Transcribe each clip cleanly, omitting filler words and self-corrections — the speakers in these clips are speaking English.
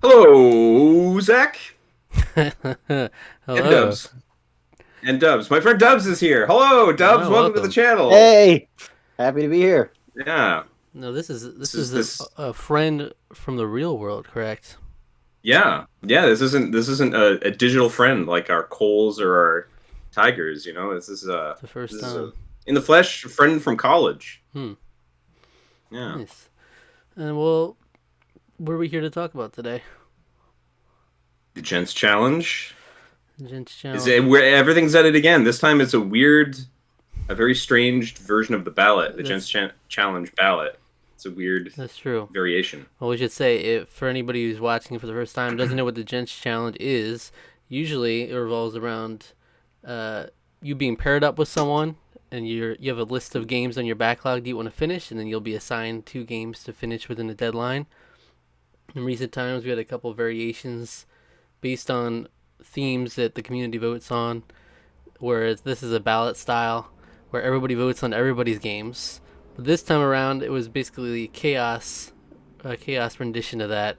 Hello, Zach and Hello. Dubs. And Dubs. My friend Dubs is here. Hello, Dubs. Oh, Welcome to the welcome. channel. Hey, happy to be here. Yeah. No, this is This this is is a, this a friend from the real world, correct? yeah. Yeah, this isn't a digital friend like our Coles or our Tigers, you know. The first This is a time. in the flesh friend from college. Hmm. Yeah. Nice. And well, what are we here to talk about today? The Gents challenge. Gents Is it challenge. where everything's at it again. This time it's a very strange version of the ballot, the That's Challenge ballot. It's a weird that's true. variation. Well, we should say if for anybody who's watching for the first time doesn't know what the Gents challenge is. Usually, it revolves around uh, you being paired up with someone, and you have a list of games on your backlog that you want to finish, and then you'll be assigned 2 games to finish within the deadline. In recent times, we had a couple of variations based on themes that the community votes on, whereas this is a ballot style where everybody votes on everybody's games. But this time around, it was basically chaos, a chaos rendition of that,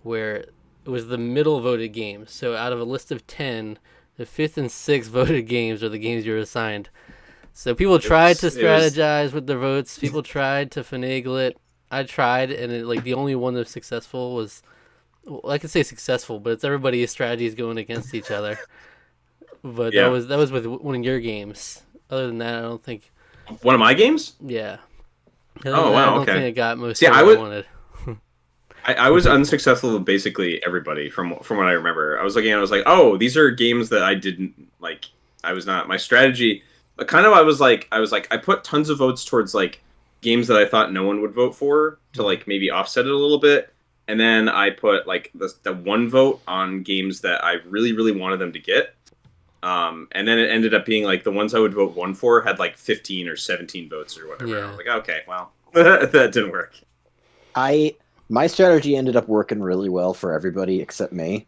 where it was the middle voted games. So out of a list of 10, the fifth and sixth voted games are the games you were assigned. So people tried to It was strategize with their votes. People tried to finagle it. I tried, and the only one that was successful was, well, I could say successful, but it's everybody's strategies going against each other. But that yeah. was that was with one of your games. Other than that, I don't think. One of my games? Yeah. Other than Oh that, I wow, don't think okay. I got most See, of I what I was wanted. I was unsuccessful with basically everybody from what I remember. I was looking at it, I was like, oh, these are games that I didn't like. I was not my strategy. But kind of, I was like, I put tons of votes towards like games that I thought no one would vote for to Mhm. like maybe offset it a little bit, and then I put like the one vote on games that I really really wanted them to get. And then it ended up being like the ones I would vote one for had like 15 or 17 votes or whatever. And I was Yeah. like, okay, well, that didn't work. I My strategy ended up working really well for everybody except me,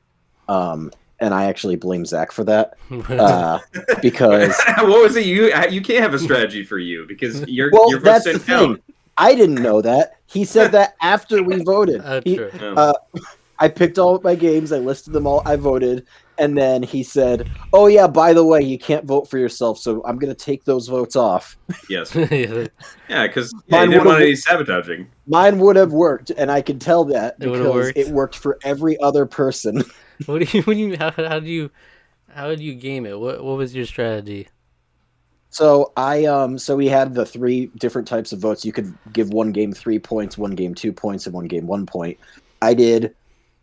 and I actually blame Zach for that, uh, because What was it? You can't have a strategy for you because your well, votes that's the didn't count. thing. I didn't know that. He said that after we voted. True. Oh, Uh, I picked all of my games. I listed them all. I voted, and then he said, "Oh yeah, by the way, you can't vote for yourself, so I'm gonna take those votes off." yes, Yeah, yeah, because yeah, you Mine didn't would have want any sabotaging. Mine would have worked, and I can tell that it would have because it worked. worked for every other person. How did you game it? What was your strategy? So we had the three different types of votes. You could give one game 3 points, one game 2 points, and one game 1 point. I did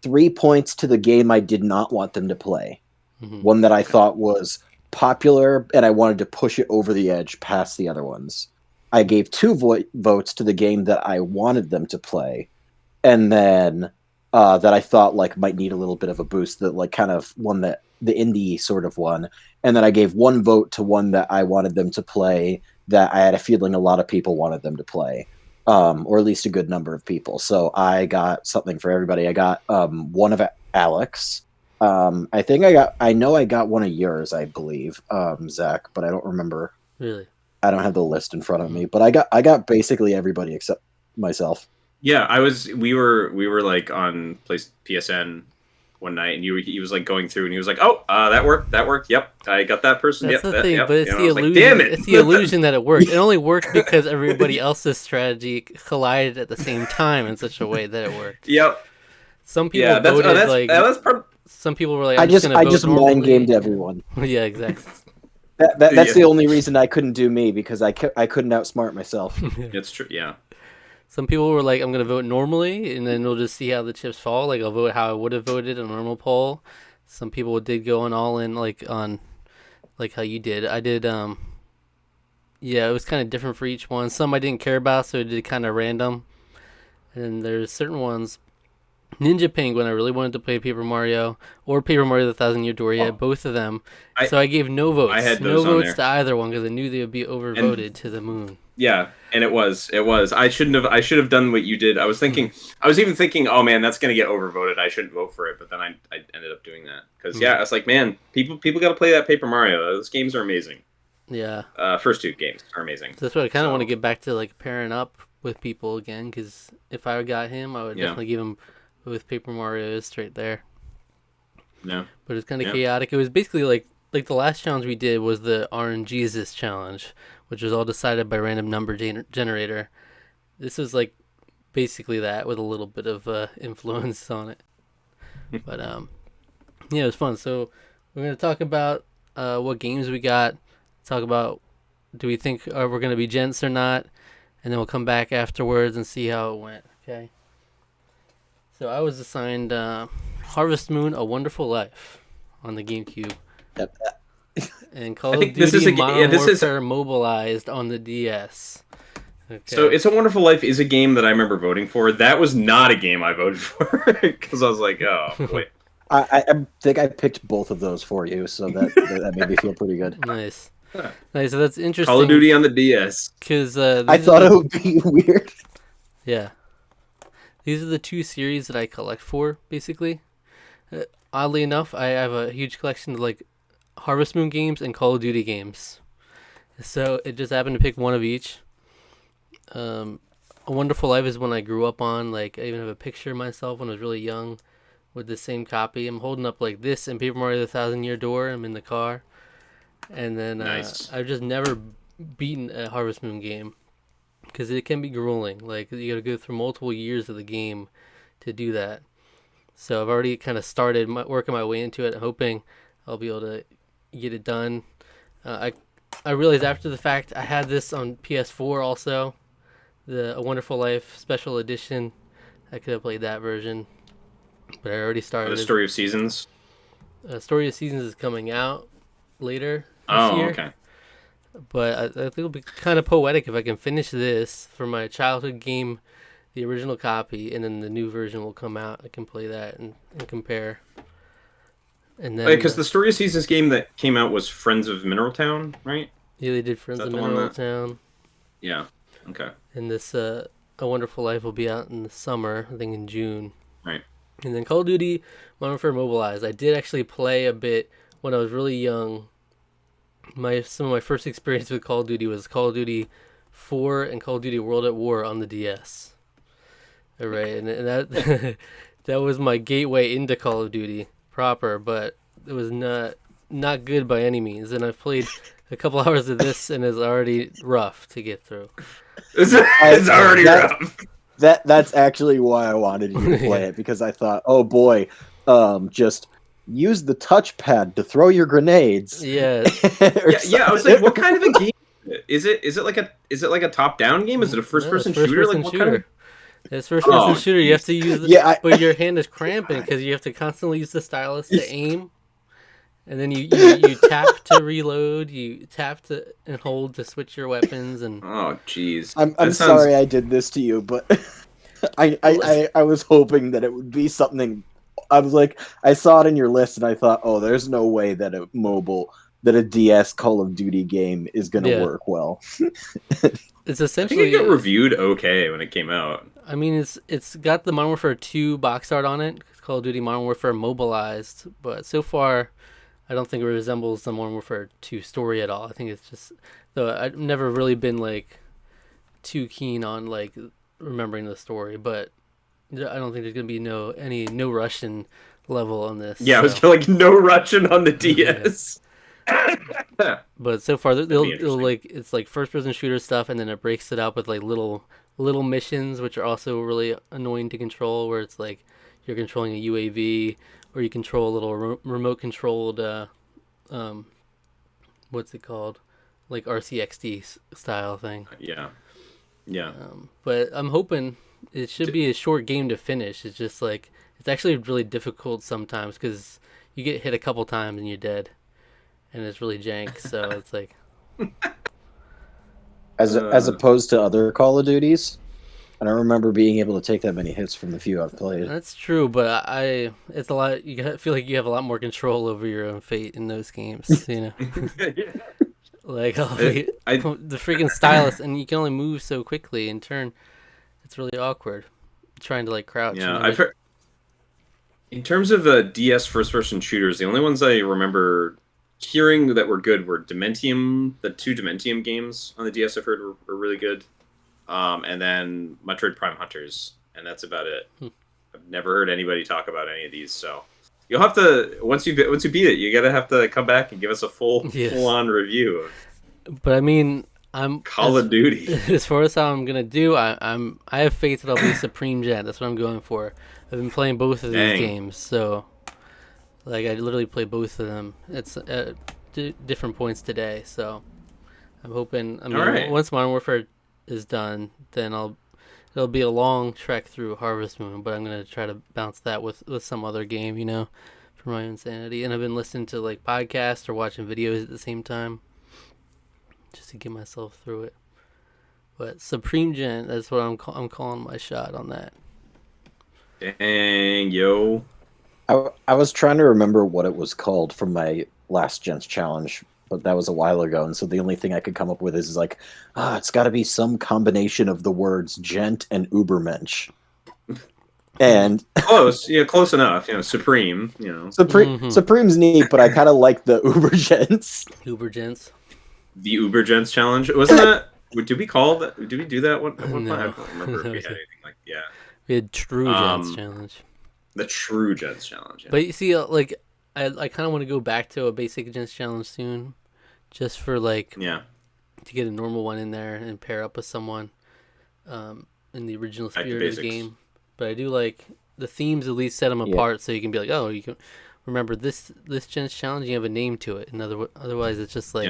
3 points to the game I did not want them to play. Hmm. One that I Okay. thought was popular, and I wanted to push it over the edge past the other ones. I gave votes to the game that I wanted them to play, and then that I thought like might need a little bit of a boost. That like kind of one that the indie sort of one, and then I gave one vote to one that I wanted them to play. That I had a feeling a lot of people wanted them to play, or at least a good number of people. So I got something for everybody. I got one of Alex. I know I got one of yours, I believe, Zach, but I don't remember. Really? I don't have the list in front of Mhm. me, but I got basically everybody except myself. Yeah, I was. We were like on place PSN one night, and he was like going through, and he was like, "Oh, that worked. That worked. Yep, I got that person. That's Yep, the that. thing, Yep." but And I was like, "Damn it!" It's the illusion that it worked. It only worked because everybody else's strategy collided at the same time in such a way that it worked. Yep. Some people Yeah, that's voted that's like that's part. some people were like, I "I'm just just gonna I vote just mind gamed normally." everyone. Yeah, exactly. That's Yeah, the only reason I couldn't do me because I couldn't outsmart myself. it's true. Yeah. Some people were like, "I'm gonna vote normally, and then we'll just see how the chips fall. Like I'll vote how I would have voted in a normal poll." Some people did go on all in, like on like how you did. I did. Yeah, it was kind of different for each one. Some I didn't care about, so I did kind of random. And there's certain ones. Ninja Penguin, I really wanted to play Paper Mario or Paper Mario: The Thousand Year Door. Yeah, Oh, both of them. I So I gave no I votes, had no those on votes there, to either one because I knew they would be and overvoted to the moon. yeah, and it was. I shouldn't have. I should have done what you did. I was thinking. I was even thinking, oh man, that's gonna get overvoted. I shouldn't vote for it. But then I ended up doing that because yeah, I was like, man, people got to play that Paper Mario. Those games are amazing. Yeah, First two games are amazing. so that's what I kind of want to So get back to, like pairing up with people again. Because if I got him, I would yeah, definitely give him with Paper Mario is straight there. No. But it's kind of chaotic. It was basically like the last challenge we did was the RNGesus challenge, which was all decided by random number generator. This was like basically that with a little bit of influence on it. But yeah, it was fun. So we're gonna talk about what games we got. Talk about do we think we're gonna be gents or not, and then we'll come back afterwards and see how it went. Okay. So I was assigned Harvest Moon: A Wonderful Life on the GameCube. Yep. And Call of Duty Modern Warfare Mobilized on the DS. Okay. So It's a Wonderful Life is a game that I remember voting for. That was not a game I voted for because I was like, oh, wait. I think I picked both of those for you, so that made me feel pretty good. Nice. Nice. So that's interesting. Call of Duty on the DS. Because I thought it would be weird. Yeah. These are the two series that I collect for, basically. Oddly enough, I have a huge collection of like Harvest Moon games and Call of Duty games. So it just happened to pick one of each. A Wonderful Life is one I grew up on. Like I even have a picture of myself when I was really young with the same copy. I'm holding up like this in Paper Mario: The Thousand-Year Door. I'm in the car. And then Nice. I've just never beaten a Harvest Moon game. Because it can be grueling. Like, you got to go through multiple years of the game to do that. So I've already kind of started working my way into it, hoping I'll be able to get it done. I realized after the fact I had this on PS4 also, the A Wonderful Life Special Edition. I could have played that version, but I already started. The Story of Seasons? Story of Seasons is coming out later this year. Oh, okay. But I think it'll be kind of poetic if I can finish this for my childhood game, the original copy, and then the new version will come out. I can play that and compare. And then Because the Story of Seasons game that came out was Friends of Mineral Town, right? Yeah, they did Friends of Mineral Town. Yeah. Okay. And this A Wonderful Life will be out in the summer, I think in June. Right. And then Call of Duty Modern Warfare Mobilized. I did actually play a bit when I was really young. Some of my first experience with Call of Duty was Call of Duty 4 and Call of Duty World at War on the DS. All right, and that that was my gateway into Call of Duty proper, but it was not good by any means. And I've played a couple hours of this, and it's already rough to get through. It's already rough. That's actually why I wanted you to play it, because I thought, oh boy, just use the touchpad to throw your grenades. Yeah. Yeah. I was like, what kind of a game is it? Is it like a top-down game? Is it a first-person shooter? Like what kind of? It's first-person shooter. You have to use but your hand is cramping because you have to constantly use the stylus to aim, and then you tap to reload. You tap to and hold to switch your weapons. And oh, jeez. I'm sorry I did this to you, but I was hoping that it would be something. I was like, I saw it in your list, and I thought, oh, there's no way that a DS Call of Duty game is going to work well. It's essentially I think it got reviewed okay when it came out. I mean, it's got the Modern Warfare 2 box art on it. It's Call of Duty Modern Warfare Mobilized, but so far, I don't think it resembles the Modern Warfare 2 story at all. I think it's just, though I've never really been like too keen on like remembering the story, but I don't think there's gonna be no Russian level on this. Yeah, I was like no Russian on the DS. But so far, it'll like it's like first-person shooter stuff, and then it breaks it up with like little missions, which are also really annoying to control. Where it's like you're controlling a UAV, or you control a little remote-controlled, what's it called, like RCXD style thing. Yeah. But I'm hoping it should be a short game to finish. It's just like it's actually really difficult sometimes because you get hit a couple times and you're dead. And it's really jank, so it's like as opposed to other Call of Duties. I don't remember being able to take that many hits from the few I've played. That's true, but it's a lot. You feel like you have a lot more control over your own fate in those games, you know. Like the freaking stylus, and you can only move so quickly and turn. It's really awkward trying to like crouch. Yeah, I've heard. In terms of DS first-person shooters, the only ones I remember hearing that were good were Dementium. The 2 Dementium games on the DS I've heard were really good, and then Metroid Prime Hunters, and that's about it. I've never heard anybody talk about any of these. So you'll have to once you beat it, you gotta have to come back and give us a full on review of But I mean, Call of Duty. As far as how I'm gonna do, I have faith that I'll be Supreme Gent. That's what I'm going for. I've been playing both of these games, so like I literally play both of them. It's at different points today, so I'm hoping. I mean, once Modern Warfare is done, then it'll be a long trek through Harvest Moon, but I'm gonna try to bounce that with some other game, for my own sanity. And I've been listening to like podcasts or watching videos at the same time, just to get myself through it. But Supreme Gent, that's what I'm calling my shot on that. Dang, yo. I was trying to remember what it was called from my last Gents challenge, but that was a while ago, and so the only thing I could come up with is like, it's got to be some combination of the words Gent and Ubermensch. And close enough. Supreme. Supreme's neat, but I kind of like the Ubergents. Ubergents. The Ubergents challenge, wasn't that? Did we call that? Did we do that one? No. I don't remember if we had anything like We had True Gents challenge. The True Gents challenge. Yeah. But you see, like I kind of want to go back to a basic Gents challenge soon, just for to get a normal one in there and pair up with someone, in the original spirit of the game. But I do like the themes. At least set them apart so you can be like, oh, you can remember this Gents challenge. You have a name to it. And otherwise, it's just like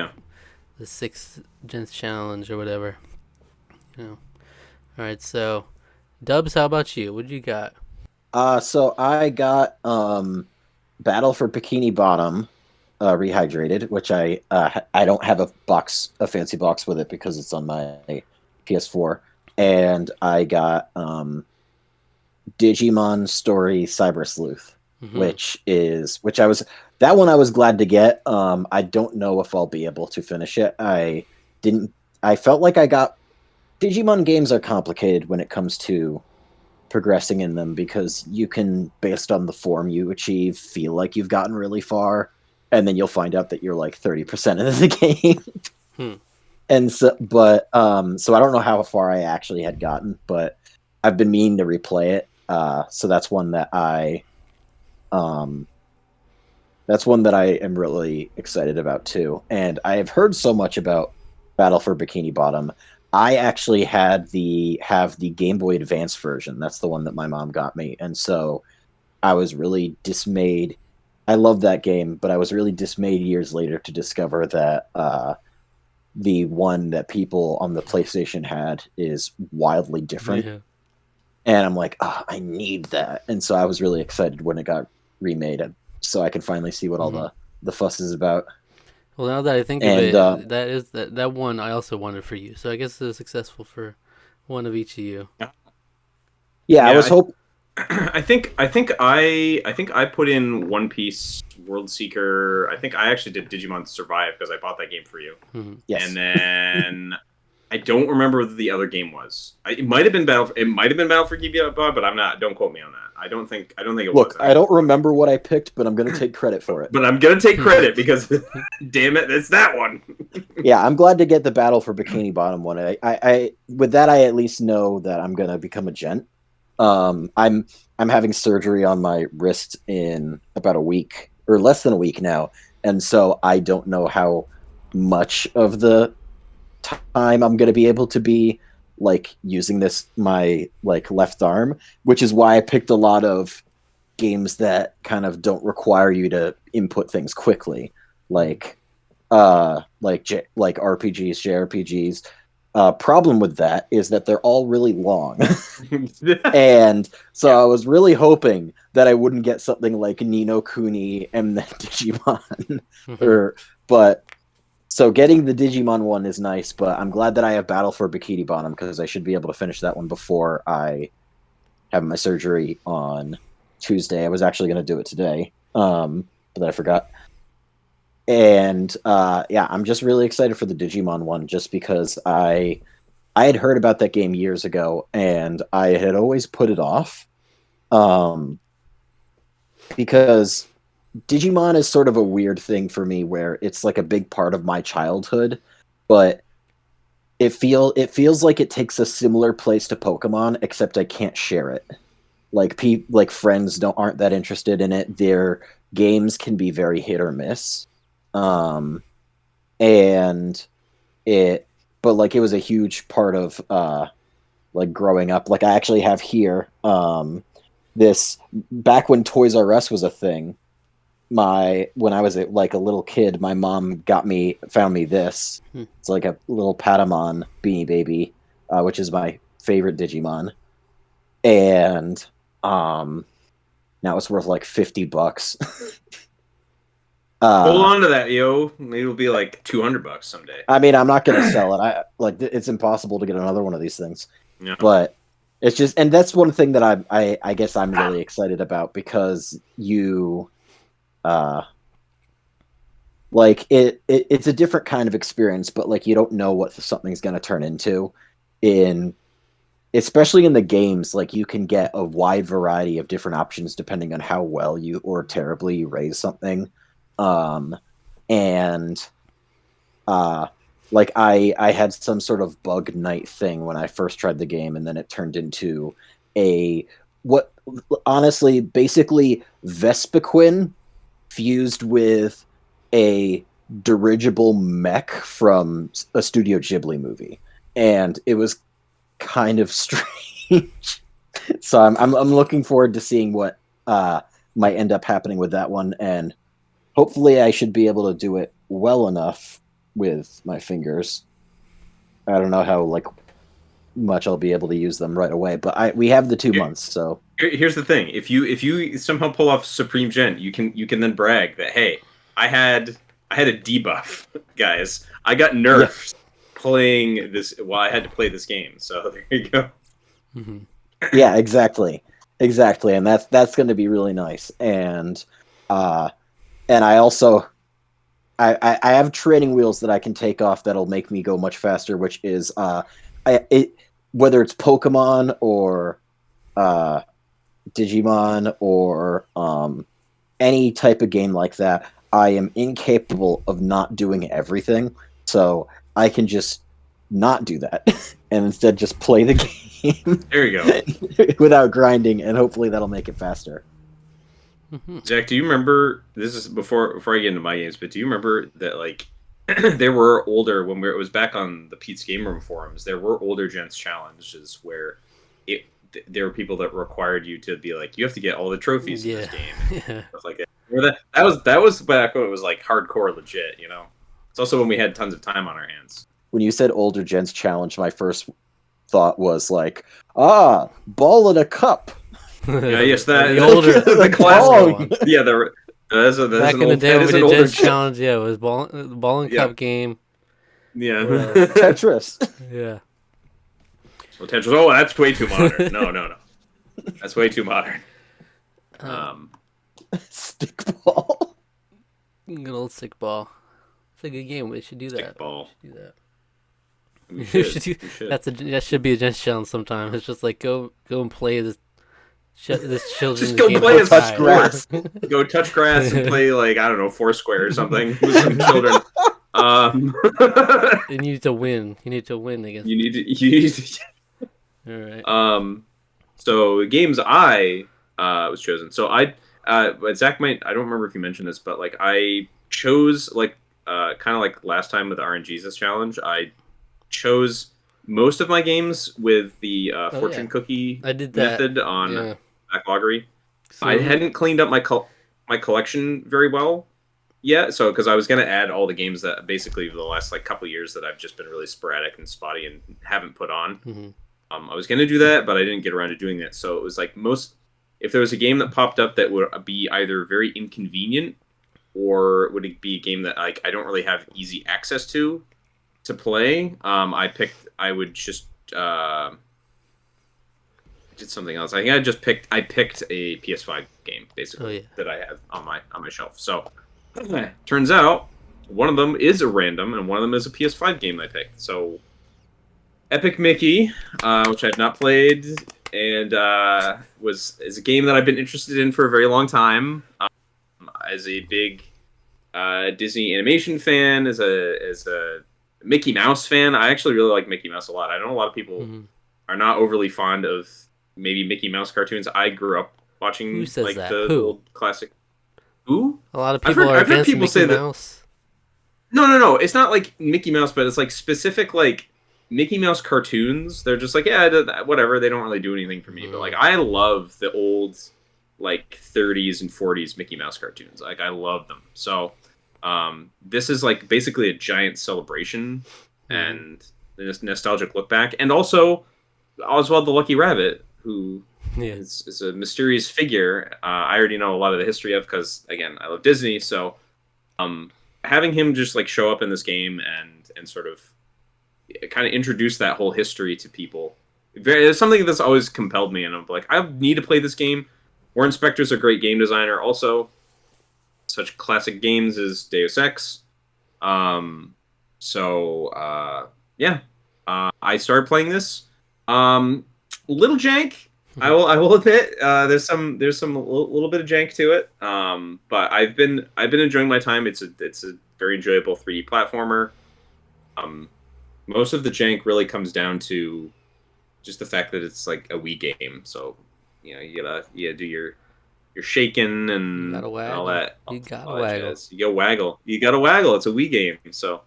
the 6 Gents challenge or whatever. All right, so Dubs, how about you? What do you got? So I got Battle for Bikini Bottom Rehydrated, which I don't have a fancy box with it because it's on my PS4, and I got Digimon Story Cyber Sleuth, which I was glad to get. I don't know if I'll be able to finish it. I felt like Digimon games are complicated when it comes to progressing in them, because you can, based on the form you achieve, feel like you've gotten really far, and then you'll find out that you're like 30% into the game. And so I don't know how far I actually had gotten, but I've been meaning to replay it. So that's one that I am really excited about too. And I have heard so much about Battle for Bikini Bottom. I actually have the Game Boy Advance version. That's the one that my mom got me. And so I was really dismayed. I love that game, but I was really dismayed years later to discover that the one that people on the PlayStation had is wildly different. Yeah. And I'm like, I need that. And so I was really excited when it got remade, so I can finally see what all the fuss is about. Well, now that I think of it, that one I also wanted for you. So I guess it was successful for one of each of you. Yeah, I was hoping. I think I put in One Piece, World Seeker. I think I actually did Digimon Survive because I bought that game for you. Yes. And then I don't remember what the other game was. It might have been Battle for Bikini Bottom, but I'm not. Don't quote me on that. I don't think it was. Look, I don't remember what I picked, but I'm going to take credit for it. But I'm going to take credit because, damn it, it's that one. Yeah, I'm glad to get the Battle for Bikini Bottom one. I with that, I at least know that I'm going to become a gent. I'm having surgery on my wrist in about a week or less than a week now, and so I don't know how much of the time I'm going to be able to be like using my left arm, which is why I picked a lot of games that kind of don't require you to input things quickly, like RPGs, JRPGs. Problem with that is that they're all really long. And so I was really hoping that I wouldn't get something like Ni no Kuni and then Digimon. So getting the Digimon one is nice, but I'm glad that I have Battle for Bikini Bottom because I should be able to finish that one before I have my surgery on Tuesday. I was actually going to do it today, but then I forgot. And I'm just really excited for the Digimon one just because I had heard about that game years ago and I had always put it off because Digimon is sort of a weird thing for me where it's like a big part of my childhood, but it feels like it takes a similar place to Pokemon, except I can't share it. like friends aren't that interested in it. Their games can be very hit or miss, and but like it was a huge part of like growing up. Like I actually have here this back when Toys R Us was a thing. When I was like a little kid, my mom found me this. It's like a little Patamon Beanie Baby, which is my favorite Digimon, and now it's worth like $50. Hold on to that, yo. Maybe it'll be like $200 someday. I mean, I'm not gonna sell it. It's impossible to get another one of these things. Yeah. But it's just, and that's one thing that I guess I'm really excited about, because like it's a different kind of experience, but like you don't know what something's going to turn into, especially in the games. Like you can get a wide variety of different options depending on how well you or terribly you raise something. And like I had some sort of bug night thing when I first tried the game, and then it turned into honestly basically Vespiquen fused with a dirigible mech from a Studio Ghibli movie, and it was kind of strange. So I'm looking forward to seeing what might end up happening with that one, and hopefully I should be able to do it well enough with my fingers. I don't know how much I'll be able to use them right away, but we have the 2 months, so. Here's the thing: if you somehow pull off Supreme Gent, you can then brag that, hey, I had a debuff, guys. I got nerfed playing this while I had to play this game. So there you go. Mm-hmm. Yeah, exactly, and that's going to be really nice. And I also I have training wheels that I can take off that'll make me go much faster, which is whether it's Pokemon or Digimon or any type of game like that, I am incapable of not doing everything. So I can just not do that and instead just play the game. There you go. Without grinding, and hopefully that'll make it faster. Zach, do you remember, this is before I get into my games, but do you remember that like there were older, it was back on the Pete's Game Room forums, there were older Gents challenges where there were people that required you to be like, you have to get all the trophies in this game. Stuff like that. That was back when it was like hardcore legit, you know? It's also when we had tons of time on our hands. When you said older Gents challenge, my first thought was like, ball in a cup. Yeah, yes, that the older, the classic one. Yeah, that's back in the day when we did Gents challenge, it was ball and cup game. Yeah. Tetris. Yeah. So Tetris. Oh, that's way too modern. No. That's way too modern. Stickball. Good old stickball. It's a good game. We should do that. Stickball. We should do that. That should be a Gents challenge sometime. It's just like go and play this children's just go game. play a touch grass. Go touch grass and play like, I don't know, Foursquare or something with some children. You need to win. You need to win against. You need to. All right. So games I was chosen. So Zach I don't remember if you mentioned this, but like I chose like kind of like last time with the RNGesus challenge, I chose most of my games with the fortune cookie method on Backloggery. So, I hadn't cleaned up my collection very well yet, so because I was going to add all the games that basically the last like couple years that I've just been really sporadic and spotty and haven't put on. Mm-hmm. I was going to do that, but I didn't get around to doing that. So it was like if there was a game that popped up that would be either very inconvenient or would it be a game that like I don't really have easy access to play, I did something else. I think I picked a PS5 game basically that I have on my shelf. So turns out one of them is a random and one of them is a PS5 game I picked. So Epic Mickey, which I've not played, and is a game that I've been interested in for a very long time. As a big Disney animation fan, as a Mickey Mouse fan, I actually really like Mickey Mouse a lot. I know a lot of people are not overly fond of maybe Mickey Mouse cartoons. I grew up watching Who says like that? the Who? old classic. Who? A lot of I've people heard, are I've heard against people Mickey say that. Mouse. No. It's not like Mickey Mouse, but it's like specific like Mickey Mouse cartoons. They're just like, yeah, whatever. They don't really do anything for me. But like, I love the old like 30s and 40s Mickey Mouse cartoons. Like, I love them. So, this is like basically a giant celebration and this nostalgic look back, and also Oswald the Lucky Rabbit, who is a mysterious figure. I already know a lot of the history of because again, I love Disney. So, having him just like show up in this game and sort of kind of introduce that whole history to people, it's something that's always compelled me. And I'm like, I need to play this game. Warren Spector's a great game designer. Also, such classic games as Deus Ex. I started playing this. Little jank. I will admit, there's some little bit of jank to it. But I've been enjoying my time. It's a very enjoyable 3D platformer. Most of the jank really comes down to just the fact that it's like a Wii game. So, you gotta do your shaking and all that. You gotta all that waggle. jazz. You gotta waggle. It's a Wii game. So,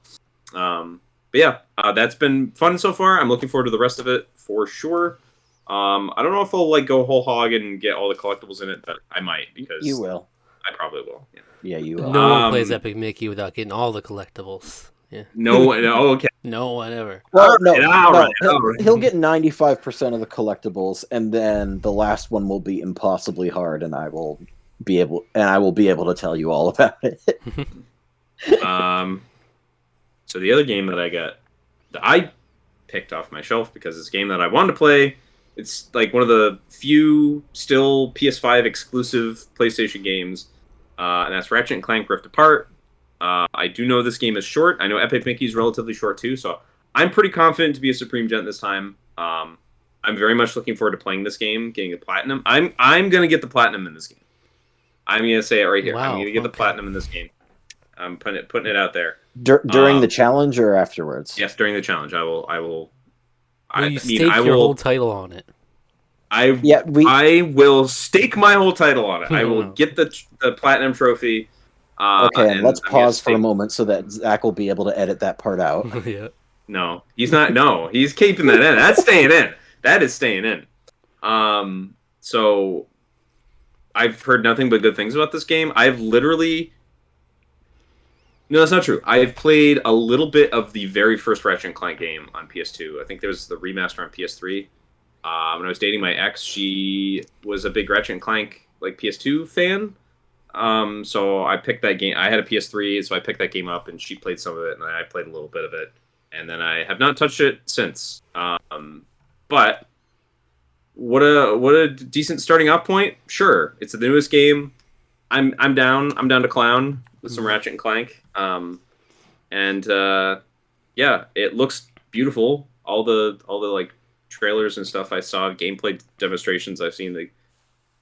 but yeah, that's been fun so far. I'm looking forward to the rest of it for sure. I don't know if I'll like go whole hog and get all the collectibles in it, but I might because You will. I probably will. Yeah, you will. No one plays Epic Mickey without getting all the collectibles. Yeah. No, okay. No one ever. Well, he'll get 95% of the collectibles, and then the last one will be impossibly hard, and I will be able to tell you all about it. So the other game that I got, that I picked off my shelf because it's a game that I wanted to play. It's like one of the few still PS5 exclusive PlayStation games, and that's Ratchet and Clank Rift Apart. I do know this game is short. I know Epic Mickey's relatively short too, so I'm pretty confident to be a Supreme Gent this time. I'm very much looking forward to playing this game, getting the platinum. I'm gonna get the platinum in this game. I'm gonna say it right here. Wow, I'm gonna get the platinum in this game. I'm putting it out there. During the challenge or afterwards? Yes, during the challenge. I will. Will you stake your whole title on it? I will stake my whole title on it. I will get the platinum trophy. Okay, and let's pause for a moment so that Zach will be able to edit that part out. Yeah. No, he's not. No, he's keeping that in. That's staying in. That is staying in. So I've heard nothing but good things about this game. I've literally... No, that's not true. I've played a little bit of the very first Ratchet & Clank game on PS2. I think there was the remaster on PS3. When I was dating my ex, she was a big Ratchet & Clank like PS2 fan. So I picked that game. I had a PS3, so I picked that game up, and she played some of it, and I played a little bit of it. And then I have not touched it since. But what a decent starting off point. Sure, it's the newest game. I'm down. I'm down to clown with some Ratchet and Clank. Yeah, it looks beautiful. All the like trailers and stuff I saw, gameplay demonstrations I've seen, the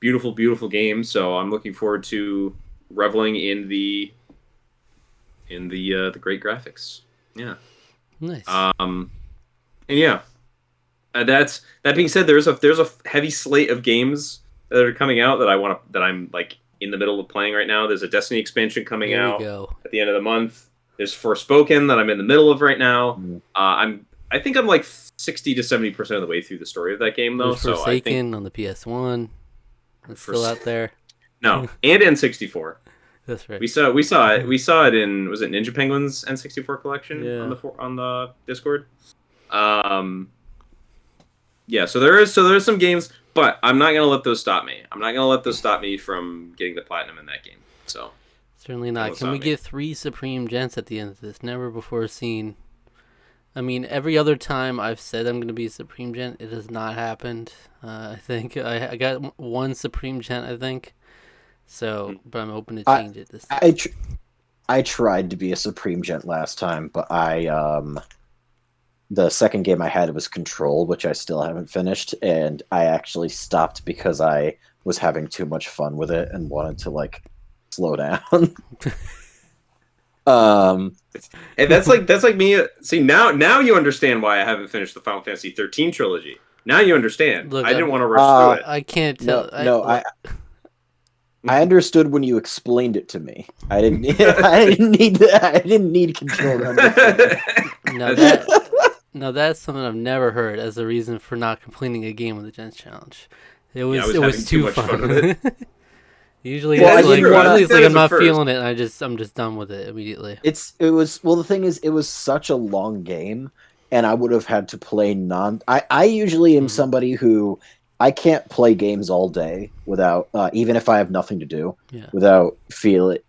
beautiful game. So I'm looking forward to reveling in the great graphics. Yeah. Nice. And yeah, that being said, there's a heavy slate of games that are coming out that I'm like in the middle of playing right now. There's a Destiny expansion coming out at the end of the month. There's Forspoken that I'm in the middle of right now. I think I'm like 60 to 70% of the way through the story of that game though. There's so Forsaken I think on the PS1. It's still out there. No, and N64. That's right. We saw it in, was it Ninja Penguin's N64 collection on the Discord. Yeah, so there's some games, but I'm not gonna let those stop me. I'm not gonna let those stop me from getting the platinum in that game. So certainly not. Can we get 3 Supreme Gents at the end of this? Never before seen. I mean, every other time I've said I'm going to be a Supreme Gent, it has not happened. I think I got 1 Supreme Gent, I think. So, but I'm open to change it this time. I tried to be a Supreme Gent last time, but the second game I had was Control, which I still haven't finished, and I actually stopped because I was having too much fun with it and wanted to like slow down. And that's like me. See, now you understand why I haven't finished the Final Fantasy 13 trilogy. Now you understand. Look, I didn't want to rush through it. I can't tell. I understood when you explained it to me. I didn't. I didn't need that. I didn't need control. No, that's something I've never heard as a reason for not completing a game of the Gents Challenge. It was too much fun. fun with it. Usually, Well, it's like I'm not first. feeling it, and I'm just done with it immediately. The thing is, it was such a long game, and I would have had to play I usually am somebody who I can't play games all day without, even if I have nothing to do, without feeling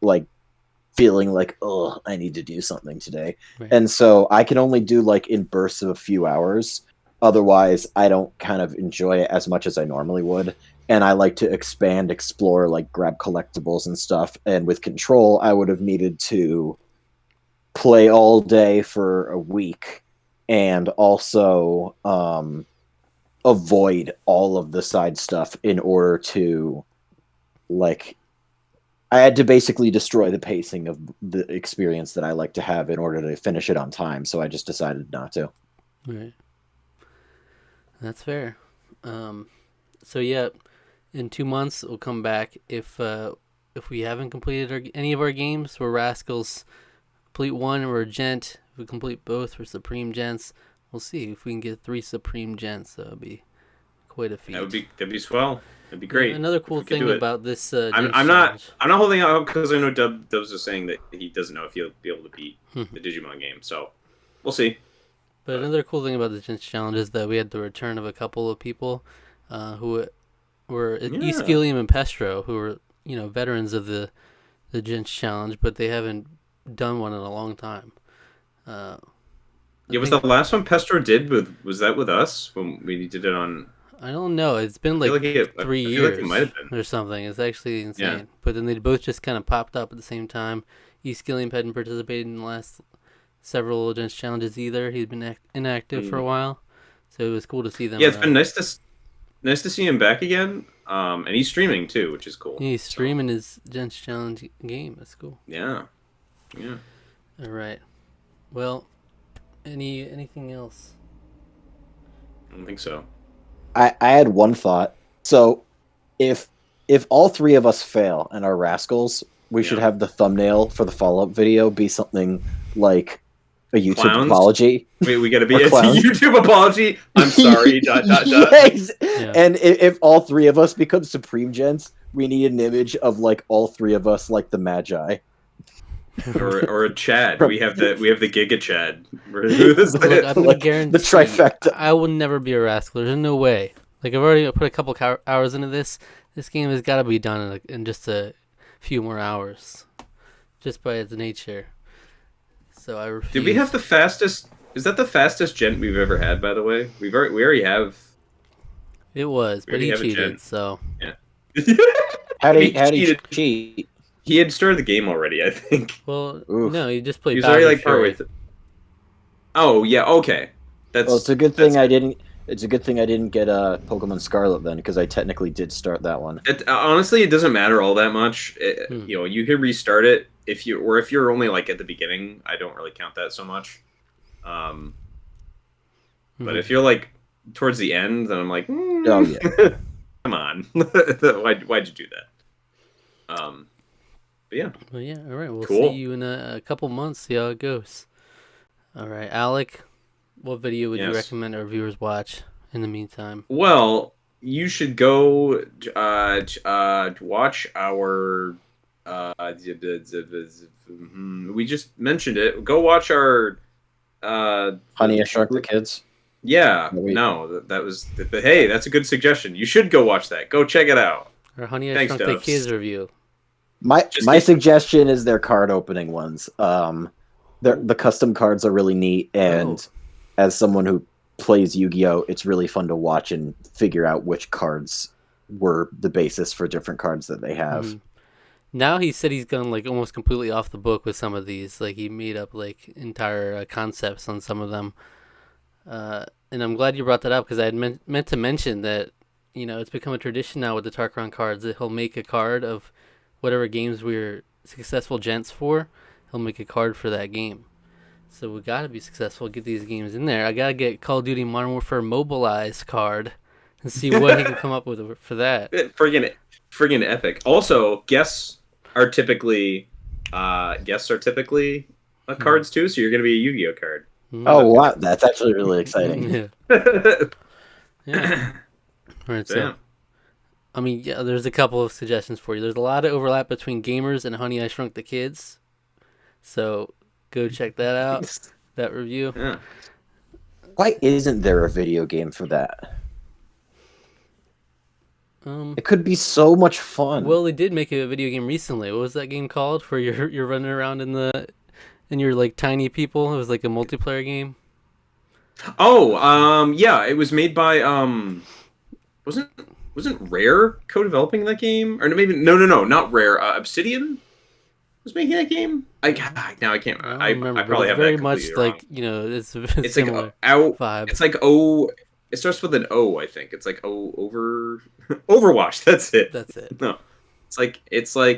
like, oh, I need to do something today. Right. And so I can only do like in bursts of a few hours. Otherwise, I don't kind of enjoy it as much as I normally would. And I like to expand, explore, like grab collectibles and stuff. And with Control, I would have needed to play all day for a week and also avoid all of the side stuff in order to, like, I had to basically destroy the pacing of the experience that I like to have in order to finish it on time. So I just decided not to. Right. That's fair. So yeah, in 2 months we'll come back. If we haven't completed any of our games, we're Rascals. Complete one, we're a Gent. If we complete both, we're Supreme Gents. We'll see if we can get 3 Supreme Gents. That would be quite a feat. That'd be swell. That'd be great. Another cool thing about this, I'm not holding out because I know Dubs was saying that he doesn't know if he'll be able to beat the Digimon game. So we'll see. But another cool thing about the Gents Challenge is that we had the return of a couple of people who were East Gilliam and Pestro, who were veterans of the Gents Challenge, but they haven't done one in a long time. Was the last one Pestro did was that with us when we did it on? I don't know. It's been like 3 years or something. It's actually insane. Yeah. But then they both just kind of popped up at the same time. East Gilliam hadn't participated in the last several Gents Challenges either. He'd been inactive for a while, so it was cool to see them. Yeah, it's been nice to see him back again. And he's streaming too, which is cool. He's streaming his Gents Challenge game. That's cool. Yeah. All right. Well, anything else? I don't think so. I had one thought. So, if all 3 of us fail and are Rascals, we should have the thumbnail for the follow-up video be something like a YouTube Clowns? Apology. We gotta be a YouTube apology. I'm sorry. ... Yes. Yeah. And if all 3 of us become Supreme Gents, we need an image of like all 3 of us like the Magi. or a Chad. We have the Giga Chad. Look, I'm gonna guarantee the trifecta. I will never be a Rascal. There's no way. Like, I've already put a couple hours into this. This game has got to be done in just a few more hours, just by its nature. So I refuse. Did we have the fastest? Is that the fastest Gent we've ever had? By the way, we already have. It was, but he cheated. So yeah. How did he cheat? He had started the game already, I think. Well, no, he just played. He was already like partway through. Oh yeah, okay. It's a good thing I didn't. It's a good thing I didn't get Pokemon Scarlet then, because I technically did start that one. Honestly, it doesn't matter all that much. You can restart it if you're only like at the beginning. I don't really count that so much. But if you're like towards the end, then I'm like, oh yeah, come on, why'd you do that? But yeah. Well, yeah. All right. We'll see you in a couple months. See how it goes. All right, Alec. What video would you recommend our viewers watch in the meantime? Well, you should go watch our. We just mentioned it. Go watch our. Honey, I Shrunk the Kids. Yeah. No, that was. Hey, that's a good suggestion. You should go watch that. Go check it out. Our Honey, I Shrunk the Kids review. My suggestion is their card opening ones. The custom cards are really neat, and as someone who plays Yu-Gi-Oh, it's really fun to watch and figure out which cards were the basis for different cards that they have. Now he said he's gone like almost completely off the book with some of these. Like, he made up like entire concepts on some of them. And I'm glad you brought that up, because I had meant to mention that it's become a tradition now with the Tarqaron cards that he'll make a card of whatever games we're successful Gents for. He'll make a card for that game. So we gotta be successful. Get these games in there. I gotta get Call of Duty Modern Warfare Mobilized card and see what he can come up with for that. Friggin' epic. Also, guests are typically cards too. So you're gonna be a Yu-Gi-Oh card. Oh wow, that's actually really exciting. Yeah. Yeah. All right. So, Damn. I mean, yeah. There's a couple of suggestions for you. There's a lot of overlap between gamers and Honey I Shrunk the Kids. So go check that out. That review. Yeah. Why isn't there a video game for that? It could be so much fun. Well, they did make a video game recently. What was that game called? Where you're running around in your like tiny people. It was like a multiplayer game. Oh, yeah. It was made by wasn't Rare co-developing that game? Or maybe no, not Rare. Obsidian was making that game. Now I can't. I don't remember. I probably have very that much completely like wrong. it's It's similar like out. vibe. It's like It starts with an O, I think. It's like Overwatch. That's it. That's it. No, it's like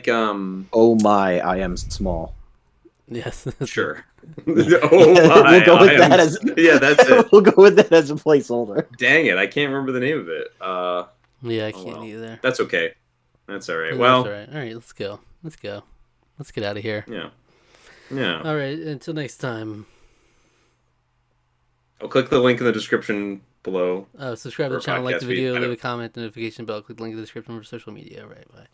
Oh my, I am small. Yes. Sure. Oh my, We'll go with that as yeah, that's it. We'll go with that as a placeholder. Dang it, I can't remember the name of it. Yeah, I can't either. That's okay. That's all right. Yeah, Well, that's all right. All right, let's go. Let's get out of here. yeah. All right, until next time. I'll click the link in the description below. Subscribe to For the channel, like the podcast feed. video, I leave don't- a comment, the notification bell, click the link in the description for social media. All right, bye.